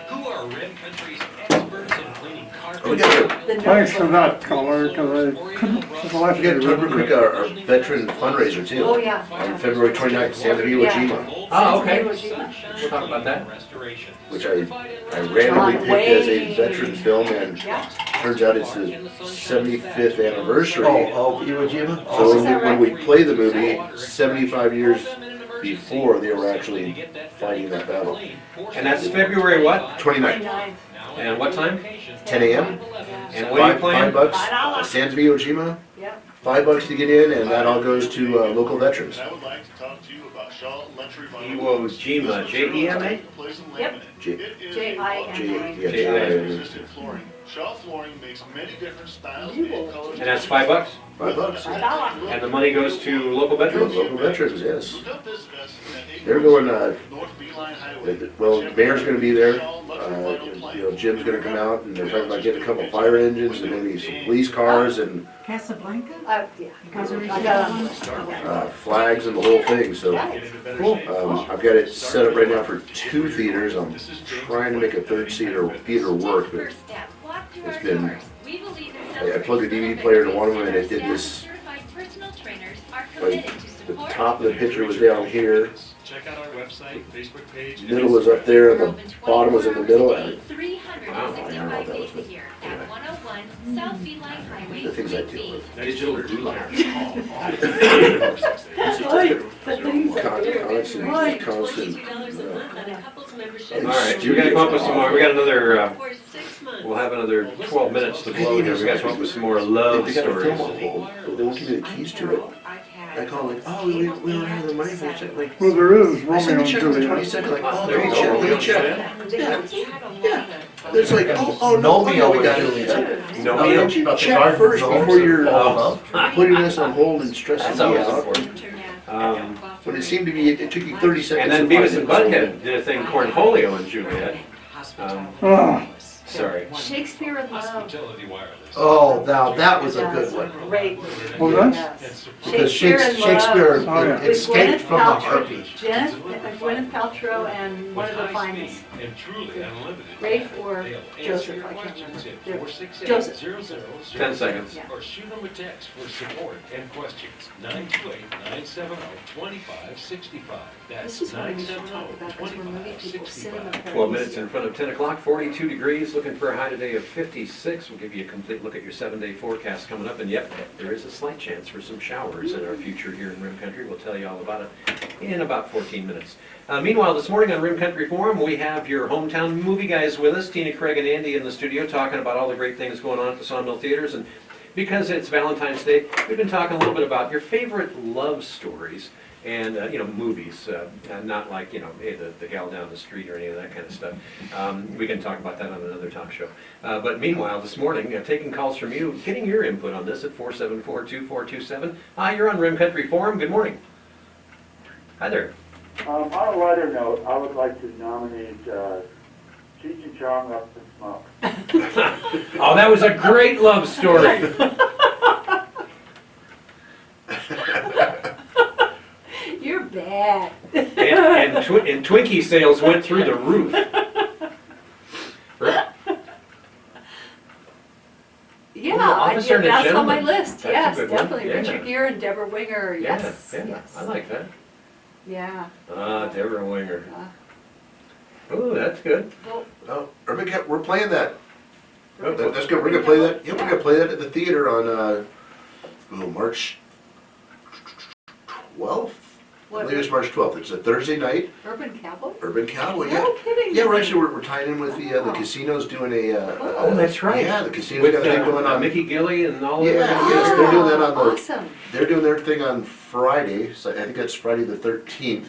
Who are Rim Country's experts in cleaning carpets? We got The Thanks for Notebook. that, caller, because I couldn't for the life We of got me October Creek, remember. our veteran fundraiser too. Oh, yeah. On February 29th, San Iwo Yeah. Jima, Oh, okay. We'll talk about that. Restoration. which I randomly John picked as a Wayne. veteran film, and Yeah. turns out it's the 75th anniversary. Oh, Iwo Jima? So Oh, is that when right? we play the movie, 75 years before they were actually fighting that battle. And that's February what? 29th, 29th. And what time? 10 a.m. And what are you playing? $5, San Iwo Jima, Yeah. $5 to get in, and that all goes to local veterans. I would like to talk to you about Shaw Luxury Vinyl. Iwo Jima, J-E-M-A? Place in Yep. laminate. J- It is J-I-M-A. yeah, resistant flooring. Shaw Flooring makes many different styles and colors. And that's $5? $5. And the money goes to local veterans? Local veterans, yes. Look up this vest at They're going, North Beeline Highway. well, the mayor's gonna be there, Shaw Luxury Vinyl you know, Jim's gonna come out, and they're talking about getting a couple fire engines, and maybe some police cars, and Casablanca? Yeah. Conservation I got 'em. flags and the whole thing, so. Nice. Cool. I've got it set up right now for 2 theaters. I'm trying to make a 3rd theater work, but it's been, I plugged a DVD player into one of them, and it did this, like, the top of the picture was down here, Check out our website, Facebook page. middle was up there, and the bottom was in the middle, and Wow. the things I deal with. Digital do-liner. Constant. All right, we gotta come up with some more, we got another, we'll have another 12 minutes to blow here. We gotta come up with some more love They got a film stories. on hold, but they won't give me the keys to it. I call like, oh, we don't have the money for it. Check, like, Well, there is I Romeo send the and check in Juliet. 20 seconds, like, oh, There you check, go. let me check. Yeah. It's like, oh, no, Romeo we got and it. Juliet. No, No, you don't you about the Check garden first gnomes before that you're fall putting this on hold and stressing That's me always out. important. But it seemed to be, it took you 30 seconds. And then to Beavis find and it. Butthead did a thing, Cornholio and Juliet. Ah, Sorry. Shakespeare in Love. Hospitality Wireless. Oh, now that was a good one. Great. Well, that's- Yes. Because Shakespeare in Love. Shakespeare Oh, yeah. With escaped Gwyneth from the Paltrow, harpy. Gwyneth Paltrow and one of the finest. And truly unlimited. Rafe or They'll Joseph, answer your I can't questions remember. at They're- 468-0000. 10 seconds. Yeah. Or shoot them a text for support and questions. 928-970-2565. This That's is what we should talk about, because we're movie people, cinema 970-2565. 12 minutes in front of 10 o'clock, 42 degrees, looking for a high today of 56. We'll give you a complete look at your 7-day forecast coming up. And yep, there is a slight chance for some showers in our future here in Rim Country. We'll tell you all about it in about 14 minutes. Meanwhile, this morning on Rim Country Forum, we have your hometown movie guys with us, Tina, Craig, and Andy in the studio, talking about all the great things going on at the Sawmill Theaters. And because it's Valentine's Day, we've been talking a little bit about your favorite love stories and, movies, not like, hey, the gal down the street or any of that kind of stuff. We can talk about that on another talk show. But meanwhile, this morning, taking calls from you, getting your input on this at 474-2427. Hi, you're on Rim Country Forum. Good morning. Hi there. On a lighter note, I would like to nominate Cheech and Chong up the smoke. Oh, that was a great love story. You're bad. And Twinkie sales went through the roof. Right? Yeah, Officer and a that's on my Gentleman. list, That's a yes, good one. definitely. Yeah. Richard Gere and Deborah Winger, Yeah, yes, yeah, yes. I like that. Yeah. Deborah Winger. Uh, Oh, that's good. well, Oh, Urban Cat, we're playing that. Oh, That's good, we're gonna play that, yeah, we're gonna play that at the theater on, March 12th? I What, believe it's March 12th, it's a Thursday night, Urban Cowboy? Urban Cowboy, yeah. No kidding. Yeah, we're actually, we're tying in with the casinos doing a, Oh, that's right. Yeah, the casino's With got a thing going on. Mickey Gilly and all of Yeah, that. yes, they're doing that on the, Awesome. they're doing their thing on Friday, so I think that's Friday the 13th.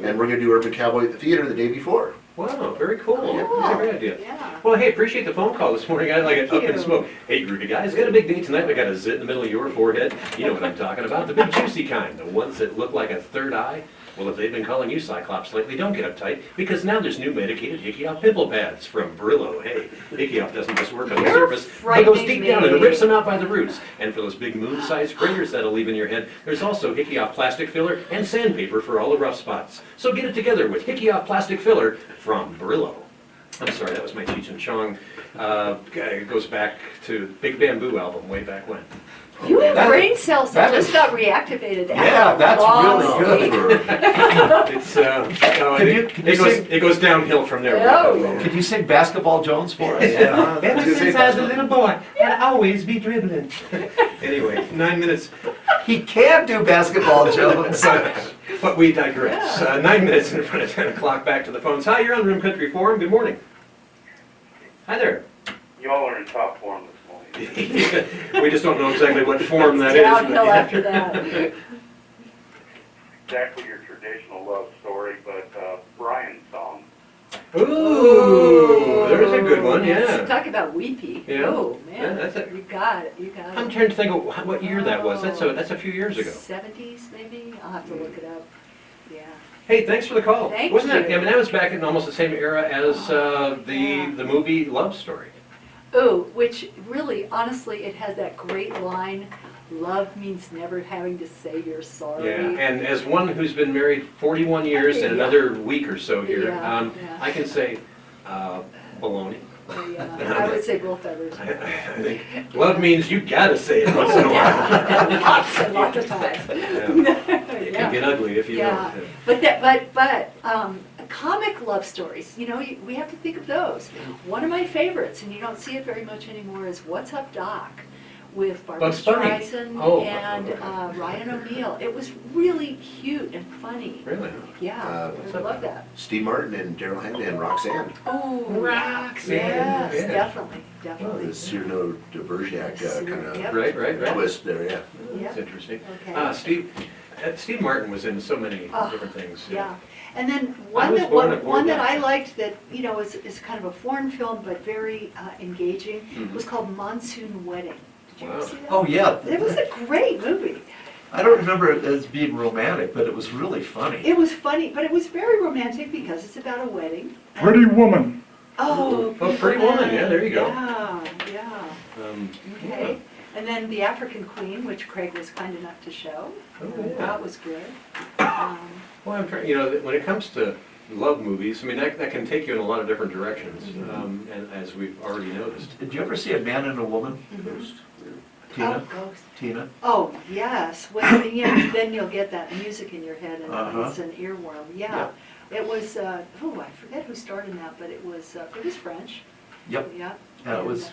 And we're gonna do Urban Cowboy at the theater the day before. Wow, very cool. Cool. That's a great idea. Yeah. Well, hey, appreciate the phone call this morning. I like it Thank up in you. smoke. Hey, groovy guys, got a big day tonight. We got a zit in the middle of your forehead. You know what I'm talking about. The big juicy kind. The ones that look like a third eye. Well, if they've been calling you Cyclops lately, don't get uptight, because now there's new medicated Hickey Off pimple pads from Brillo. Hey, Hickey Off doesn't just work on the You're surface, but goes frightening deep down and me. rips them out by the roots. And for those big moon-sized craters that'll leave in your head, there's also Hickey Off plastic filler and sandpaper for all the rough spots. So get it together with Hickey Off plastic filler from Brillo. I'm sorry, that was my Cheech and Chong. It goes back to Big Bamboo album way back when. You have That- brain cells that that just is- got reactivated Yeah, after a that's long really good. sleep. It's, no, Can it, you it, goes, sing- it goes downhill from there. Oh. Could you sing Basketball Jones for us? Ever since I was a little boy, I'd always be dribbling. Anyway, 9 minutes, He can do Basketball Jones. but we digress. Yeah. 9 minutes in front of 10 o'clock, back to the phones. Hi, you're on Room Country Forum. Good morning. Hi there. Y'all are in top form this morning. We just don't know exactly what form that It's is. downhill after that. Exactly your traditional love story, but Brian's song. Ooh, there's a good one, Yes, yeah. Talk about weepy. Yeah. Oh, Yeah, man, that's it. you got it, you got it. I'm trying to think of what year that was. That's a few years ago. 70s maybe? I'll have to look it up. Yeah. Hey, thanks for the call. Thank Wasn't that? you. I mean, that was back in almost the same era as yeah. the movie Love Story. Oh, which really, honestly, it has that great line, love means never having to say you're sorry. Yeah, and as one who's been married 41 years and Yeah. another week or so here, Yeah, yeah. I can say baloney. Yeah, I would say both others. I think love means you gotta say it once in a while. Yeah, lots and lots of times. It can get ugly if you Yeah, don't. but comic love stories, you know, we have to think of those. One of my favorites, and you don't see it very much anymore, is What's Up, Doc? With Barbara Bugs Bunny. Streisand Oh, and okay. Ryan O'Neal. It was really cute and funny. Really? Yeah, What's I up? love that. Steve Martin and Daryl Hannah and Roxanne. Oh, Roxanne, yes, yeah. definitely, Oh, definitely. the Cyrano de Bergerac kind Yep. of Right. twist there, yeah. That's Yep. interesting. Okay. Steve Martin was in so many Oh, different things. Yeah, and then I one was that, born aboard one that that. I liked that, you know, is kind of a foreign film, but very engaging, Mhm. was called Monsoon Wedding. Did you ever Wow. see that? Oh, yeah. It was a great movie. I don't remember it as being romantic, but it was really funny. It was funny, but it was very romantic because it's about a wedding. Pretty Woman. Oh, Oh, Pretty Woman, yeah, there you go. Yeah, Um, okay. And then The African Queen, which Craig was kind enough to show. Oh, yeah. That was good. Um, Well, I'm trying, when it comes to love movies, I mean, that can take you in a lot of different directions, and as we've already noticed. Did you ever see A Man and a Woman? Tina? Oh, Ghost. Tina? Oh, yes, well, yeah, then you'll get that music in your head and Uh-huh. it's an earworm, yeah. It was, I forget who starred in that, but it was French. Yep. Yeah. And it was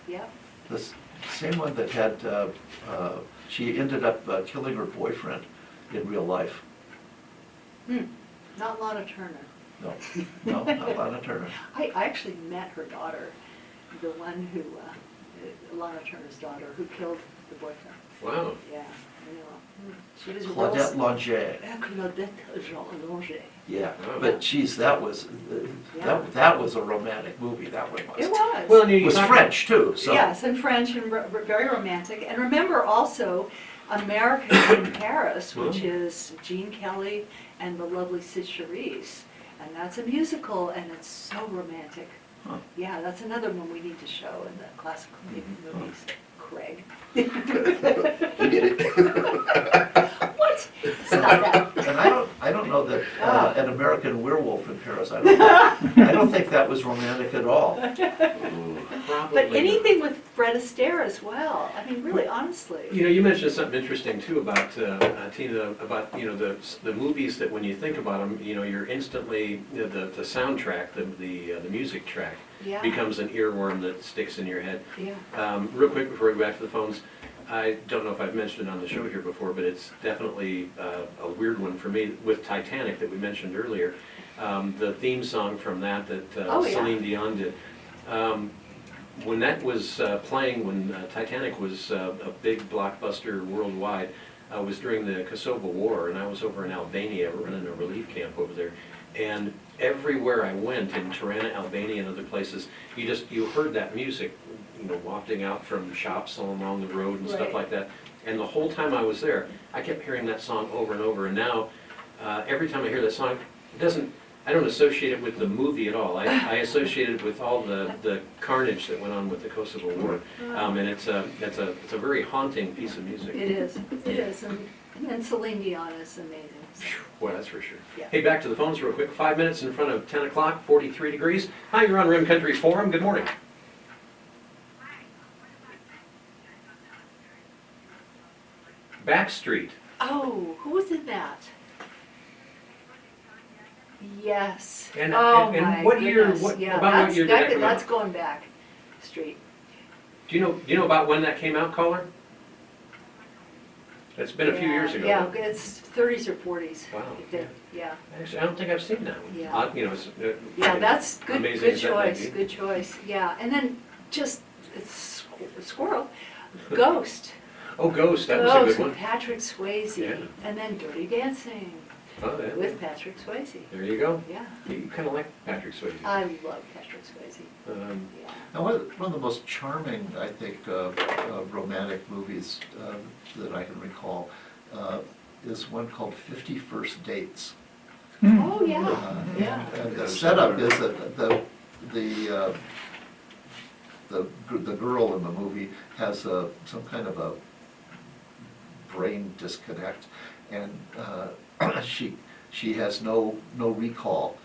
Yeah, the same one that had, she ended up killing her boyfriend in real life. not Lana Turner. No, not Lana Turner. I actually met her daughter, the one who, Lana Turner's daughter, who killed the boyfriend. Wow. Yeah, I know. She was Claudette Lange. Claudette Lange. Yeah, Oh. but geez, that was, Yeah. that was a romantic movie, that one was. It was. Well, It was French too, so. Yes, and French and very romantic. And remember also American in Paris, which is Gene Kelly and the lovely Sid Charisse. And that's a musical, and it's so romantic. Huh. Yeah, that's another one we need to show in the classical movies. Craig. He did it. What? Stop that. And I don't know that Ah. An American Werewolf in Paris, I don't think that was romantic at all. But anything with Fred Astaire as well. I mean, really, honestly. You know, you mentioned something interesting too about, Tina, about, the movies that when you think about them, you're instantly, the soundtrack, the music track Yeah. becomes an earworm that sticks in your head. Yeah. Real quick before we go back to the phones, I don't know if I've mentioned it on the show here before, but it's definitely a weird one for me with Titanic that we mentioned earlier. The theme song from that Oh, yeah. Celine Dion did. When that was playing, when Titanic was a big blockbuster worldwide, was during the Kosovo War, and I was over in Albania running a relief camp over there. And everywhere I went in Tirana, Albania, and other places, you heard that music, wafting out from shops along the road and stuff Right. like that. And the whole time I was there, I kept hearing that song over and over. And now, every time I hear that song, I don't associate it with the movie at all. I associate it with all the carnage that went on with the Kosovo War. And it's a very haunting piece of music. It is. It is. And Celine Dion is amazing. Boy, that's for sure. Yeah. Hey, back to the phones real quick. 5 minutes in front of 10 o'clock, 43 degrees. Hi, you're on Rim Country Forum. Good morning. Backstreet. Oh, who was in that? Yes. And- Oh, and my what year- goodness. what- Yeah, about what year did that come that's out? going back street. Do you know about when that came out, caller? It's been a few years ago. Yeah, it's 30s or 40s. Wow. Yeah. Actually, I don't think I've seen that one. Yeah. It's, Yeah, that's good. amazing Good as that may choice. be. Good choice. Yeah, and then just it's squirrel, Ghost. Oh, Ghost, that was a Ghost good with one. Patrick Swayze, Yeah. and then Dirty Dancing Oh, yeah. with Patrick Swayze. There you go. Yeah, You kind of like Patrick Swayze. I love Patrick Swayze. Yeah. Now, one of the most charming, I think, romantic movies that I can recall is one called 50 First Dates. Oh yeah, yeah. And the setup is that the girl in the movie has some kind of a brain disconnect, and she has no recall.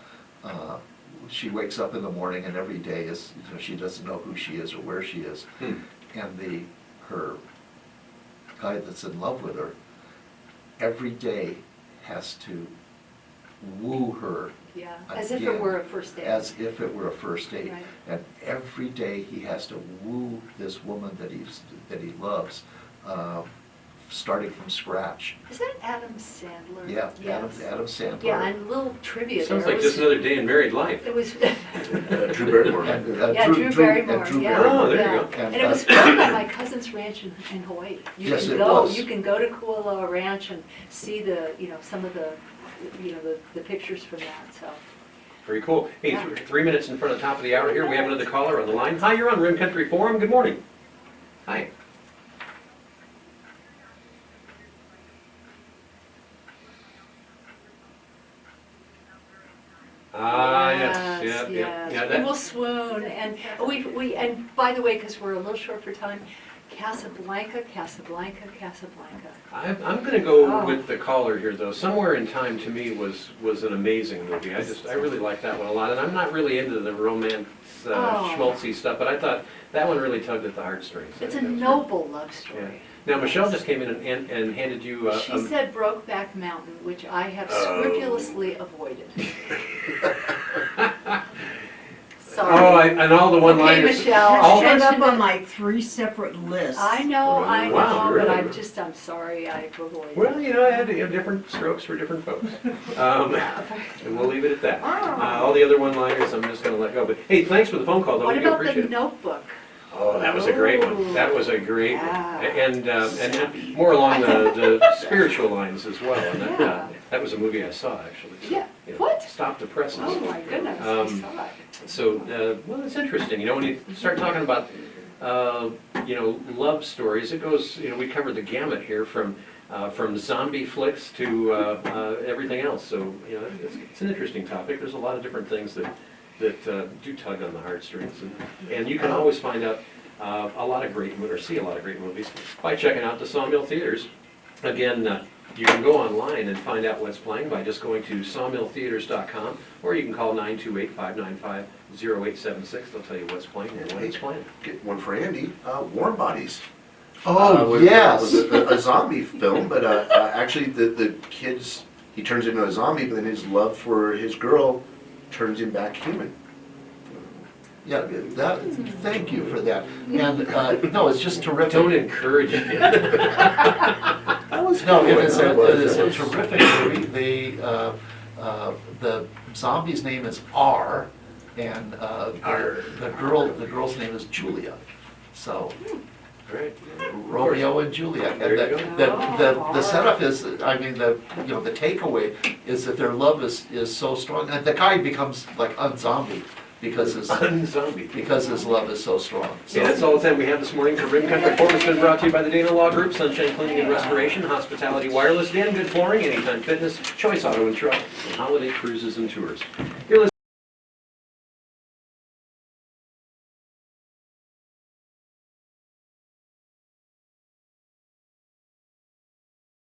She wakes up in the morning, and every day is, she doesn't know who she is or where she is. And her guy that's in love with her every day has to woo her. Yeah, as if it again, were a first date. As if it were a first date. Right. And every day he has to woo this woman that he loves, starting from scratch. Is that Adam Sandler? Yeah, Yes. Adam Sandler. Yeah, and a little trivia Sounds there. like just another day in married life. It was. Drew Barrymore. Yeah, Drew Barrymore, Drew yeah. Oh, there you yeah. go. And it was filmed at my cousin's ranch in Hawaii. You Yes, can it go, was. You can go to Kualoa Ranch and see some of the pictures from that, so. Very cool. Hey, Yeah. 3 minutes in front of the top of the hour here. We have another caller on the line. Hi, you're on Rim Country Forum. Good morning. Hi. Ah, yes, yeah, yeah. Yeah, We will that, swoon, and and by the way, because we're a little short for time, Casablanca. I'm gonna go Oh. with the caller here, though. Somewhere in Time, to me, was an amazing movie. I really like that one a lot, and I'm not really into the romance, Oh. schmaltzy stuff, but I thought that one really tugged at the heartstrings. It's a That was good. noble love Yeah. story. Now, Michelle just came in and handed you She said Brokeback Mountain, which I have Oh. scrupulously avoided. Oh, Sorry. and all the one-liners. Michelle. all- I'll Showed up mention on it. like 3 separate lists. I know, Wow, but really? I'm sorry, I avoided. Well, I had to have different strokes for different folks. And we'll leave it at that. All the other one-liners, I'm just gonna let go. But hey, thanks for the phone call, though. What We do about the appreciate it. Notebook? Oh, that was a great one. Ooh. That was a great one. Yeah. And more along the spiritual lines as well. And Yeah. that was a movie I saw, actually. So, Yeah. What? Stop the Presses. Oh my goodness, I Um, saw it. So, well, it's interesting, when you start talking about, love stories, it goes, we cover the gamut here from from zombie flicks to everything else. So, you know, it's an interesting topic. There's a lot of different things that do tug on the heartstrings. And you can always find out a lot of great movies, or see a lot of great movies, by checking out the Sawmill Theaters. Again, you can go online and find out what's playing by just going to sawmilltheaters.com, or you can call 928-595-0876. They'll tell you what's playing and when it's playing. Get one for Andy, Warm Bodies. Yes. Was a zombie film, but actually the kids, he turns into a zombie, but then his love for his girl turns him back human. Yeah, thank you for that. And, no, it's just terrific. Don't encourage it. No, it is a terrific movie. The zombie's name is R, and the girl's name is Julia. So, Right. Romeo and Juliet. There you And the setup is, I mean, the takeaway is that their love is so strong, and the guy becomes like unzombie because his love is so strong. So, Okay, that's all the time we have this morning for Rim Country Report. It's been brought to you by the Dana Law Group, Sunshine Cleaning and Restoration, Hospitality Wireless, Dan Good Flooring, Anytime Fitness, Choice Auto and Truck, and Holiday Cruises and Tours. You're listening